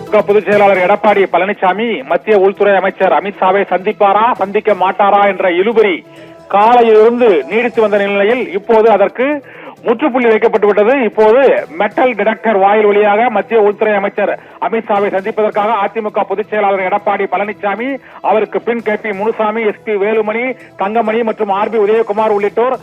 அதிமுக பொதுச் செயலாளர் எடப்பாடி பழனிசாமி மத்திய உள்துறை அமைச்சர் அமித்ஷாவை சந்திப்பாரா சந்திக்க மாட்டாரா என்ற இழுபறி காலையிலிருந்து நீடித்து வந்த நிலையில் இப்போது அதற்கு முற்றுப்புள்ளி வைக்கப்பட்டுவிட்டது. இப்போது மெட்டல் டிடெக்டர் வாயில் வழியாக மத்திய உள்துறை அமைச்சர் அமித்ஷாவை சந்திப்பதற்காக அதிமுக பொதுச் செயலாளர் எடப்பாடி பழனிசாமி, அவருக்கு பின் KP முனுசாமி, SP வேலுமணி, தங்கமணி மற்றும் RB உதயகுமார் உள்ளிட்டோர்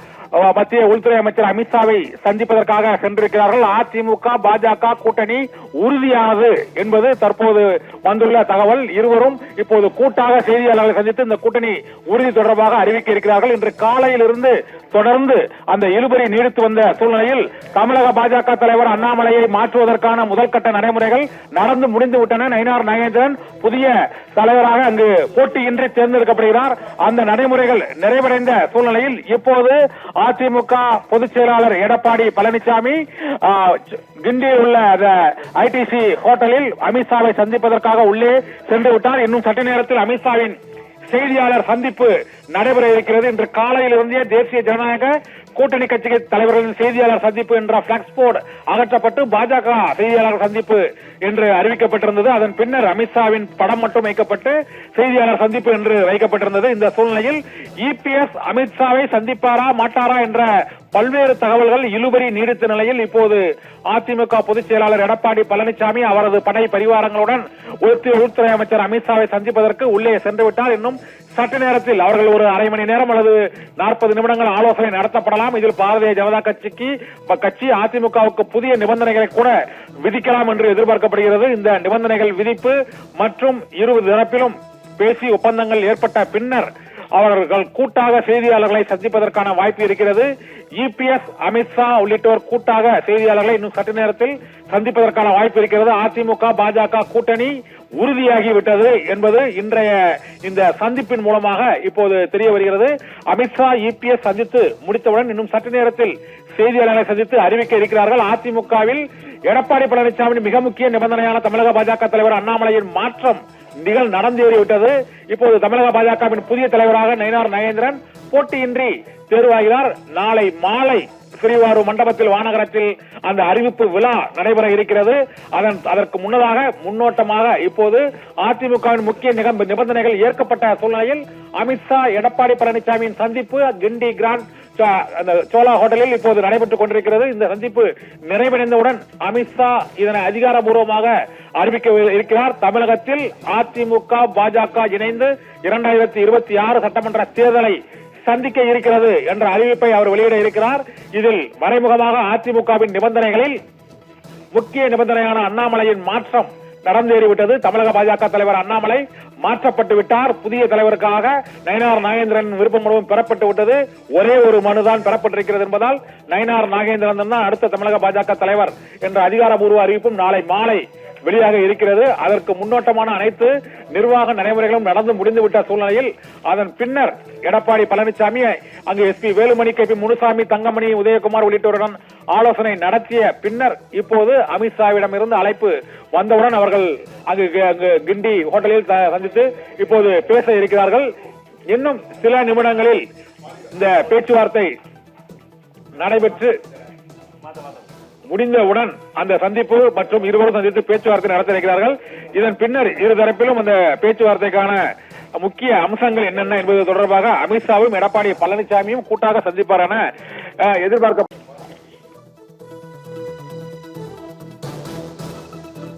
மத்திய உள்துறை அமைச்சர் அமித்ஷாவை சந்திப்பதற்காக சென்றிருக்கிறார்கள். அதிமுக பாஜக கூட்டணி உறுதியானது என்பது தற்போது வந்துள்ள தகவல். இருவரும் இப்போது கூட்டாக செய்தியாளர்களை சந்தித்து இந்த கூட்டணி உறுதி தொடர்பாக அறிவிக்க இருக்கிறார்கள். இன்று காலையிலிருந்து தொடர்ந்து அந்த இழுபறி நீடித்து வந்த சூழ்நிலையில் தமிழக பாஜக தலைவர் அண்ணாமலையை மாற்றுவதற்கான முதல்கட்ட நடைமுறைகள் நடந்து முடிந்து விட்டன. நயினார் நாகேந்திரன் புதிய தலைவராக அங்கு போட்டியின்றி தேர்ந்தெடுக்கப்படுகிறார். அந்த நடைமுறைகள் நிறைவடைந்த சூழ்நிலையில் இப்போது அதிமுக பொதுச் செயலாளர் எடப்பாடி பழனிசாமி கிண்டியில் உள்ள ITC ஹோட்டலில் அமித்ஷாவை சந்திப்பதற்காக உள்ளே சென்று விட்டார். இன்னும் சற்று நேரத்தில் அமித்ஷாவின் செய்தியாளர் சந்திப்பு நடைபெற இருக்கிறது. இன்று காலையிலிருந்தே தேசிய ஜனநாயக கூட்டணி கட்சி தலைவர்களின் செய்தியாளர் சந்திப்பு என்ற பிளக்ஸ் போர்டு அகற்றப்பட்டு பாஜக செய்தியாளர் சந்திப்பு என்று அறிவிக்கப்பட்டிருந்தது. அதன் பின்னர் அமித்ஷாவின் படம் மட்டும் வைக்கப்பட்டு செய்தியாளர் சந்திப்பு என்று வைக்கப்பட்டிருந்தது. இந்த சூழ்நிலையில் EPS அமித்ஷாவை சந்திப்பாரா மாட்டாரா என்ற பல்வேறு தகவல்கள் இழுபறி நீடித்த நிலையில் இப்போது அதிமுக பொதுச் செயலாளர் எடப்பாடி பழனிசாமி அவரது படை பரிவாரங்களுடன் உள்துறை அமைச்சர் அமித்ஷாவை சந்திப்பதற்கு உள்ளே சென்று விட்டார். இன்னும் சற்று நேரத்தில் அவர்கள் ஒரு அரை மணி நேரம் அல்லது 40 நிமிடங்கள் ஆலோசனை நடத்தப்படலாம். இதில் பாரதிய ஜனதா கட்சி அதிமுகவுக்கு புதிய நிபந்தனைகளை கூட விதிக்கலாம் என்று எதிர்பார்க்கப்படுகிறது. இந்த நிபந்தனைகள் விதிப்பு மற்றும் இரு தரப்பிலும் பேசி ஒப்பந்தங்கள் ஏற்பட்ட பின்னர் அவர்கள் கூட்டாக செய்தியாளர்களை சந்திப்பதற்கான வாய்ப்பு இருக்கிறது. EPS அமித்ஷா உள்ளிட்டோர் கூட்டாக செய்தியாளர்களை இன்னும் சற்று நேரத்தில் சந்திப்பதற்கான வாய்ப்பு இருக்கிறது. அதிமுக பாஜக கூட்டணி உறுதியாகிவிட்டது என்பது இன்றைய இந்த சந்திப்பின் மூலமாக இப்போது தெரிய வருகிறது. அமித்ஷா EPS சந்தித்து முடித்தவுடன் இன்னும் சற்று நேரத்தில் செய்தியாளர்களை சந்தித்து அறிவிக்க இருக்கிறார்கள். அதிமுகவில் எடப்பாடி பழனிசாமி மிக முக்கிய நிபந்தனையான தமிழக பாஜக தலைவர் அண்ணாமலையின் மாற்றம் நடந்தேறிவிட்டது. இப்போது தமிழக பாஜகவின் புதிய தலைவராக நயினார் நாகேந்திரன் போட்டியின்றி தேர்வாகிறார். நாளை மாலை ஸ்ரீவாரு மண்டபத்தில் வானகரத்தில் அந்த அறிவிப்பு விழா நடைபெற இருக்கிறது. அதற்கு முன்னோட்டமாக இப்போது அதிமுகவின் முக்கிய நிபந்தனைகள் ஏற்கப்பட்ட சூழ்நிலையில் அமித்ஷா எடப்பாடி பழனிசாமியின் சந்திப்பு கிண்டி கிராண்ட் சோலா ஹோட்டலில் இப்போது நடைபெற்றுக் கொண்டிருக்கிறது. இந்த சந்திப்பு நிறைவடைந்தவுடன் அமித்ஷா இதனை அதிகாரப்பூர்வமாக அறிவிக்க இருக்கிறார். தமிழகத்தில் அதிமுக பாஜக இணைந்து 2026 சட்டமன்ற தேர்தலை சந்திக்க இருக்கிறது என்ற அறிவிப்பை அவர் வெளியிட இருக்கிறார். இதில் மறைமுகமாக அதிமுகவின் நிபந்தனைகளில் முக்கிய நிபந்தனையான அண்ணாமலையின் மாற்றம் நடந்தேறிவிட்டது. தமிழக பாஜக தலைவர் அண்ணாமலை மாற்றப்பட்டு விட்டார். புதிய தலைவருக்காக நயினார் நாகேந்திரன் விருப்ப மனுவும் பெறப்பட்டு விட்டது. ஒரே ஒரு மனுதான் பெறப்பட்டிருக்கிறது என்பதால் நயினார் நாகேந்திரன் தான் அடுத்த தமிழக பாஜக தலைவர் என்ற அதிகாரப்பூர்வ அறிவிப்பும் நாளை மாலை வெளியாக இருக்கிறது. அதற்கு முன்னோட்டமான அனைத்து நிர்வாக நடைமுறைகளும் நடந்து முடிந்துவிட்ட சூழ்நிலையில் அதன் பின்னர் எடப்பாடி பழனிசாமி அங்கு SP வேலுமணி, KP முனுசாமி, தங்கமணி, உதயகுமார் உள்ளிட்டோருடன் ஆலோசனை நடத்திய பின்னர் இப்போது அமித்ஷாவிடம் இருந்து அழைப்பு வந்தவுடன் அவர்கள் அங்கு கிண்டி ஹோட்டலில் சந்தித்து இப்போது பேச இருக்கிறார்கள். இன்னும் சில நிமிடங்களில் இந்த பேச்சுவார்த்தை நடைபெற்று முடிந்தவுடன் அந்த சந்திப்பு மற்றும் இருவரும் சந்தித்து பேச்சுவார்த்தை நடத்த இருக்கிறார்கள். இதன் பின்னர் இருதரப்பிலும் அந்த பேச்சுவார்த்தைக்கான முக்கிய அம்சங்கள் என்னென்ன என்பது தொடர்பாக அமித்ஷாவும் எடப்பாடி பழனிசாமியும் கூட்டாக சந்திப்பார் என எதிர்பார்க்க